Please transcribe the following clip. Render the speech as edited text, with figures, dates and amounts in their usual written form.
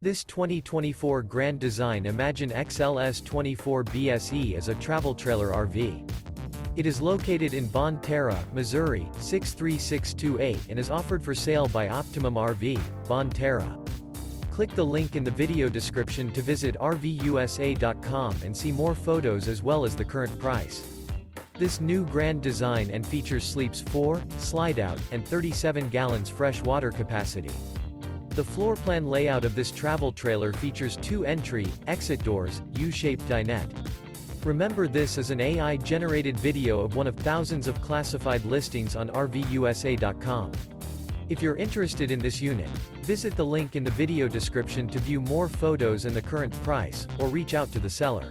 This 2024 Grand Design Imagine XLS 24 BSE is a travel trailer RV. It is located in Bonne Terre, Missouri, 63628 and is offered for sale by Optimum RV, Bonne Terre. Click the link in the video description to visit RVUSA.com and see more photos as well as the current price. This new Grand Design and features sleeps 4, Slideout, and 37 gallons fresh water capacity. The floor plan layout of this travel trailer features 2 entry, exit doors, U-shaped dinette. Remember, this is an AI-generated video of one of thousands of classified listings on RVUSA.com. If you're interested in this unit, visit the link in the video description to view more photos and the current price, or reach out to the seller.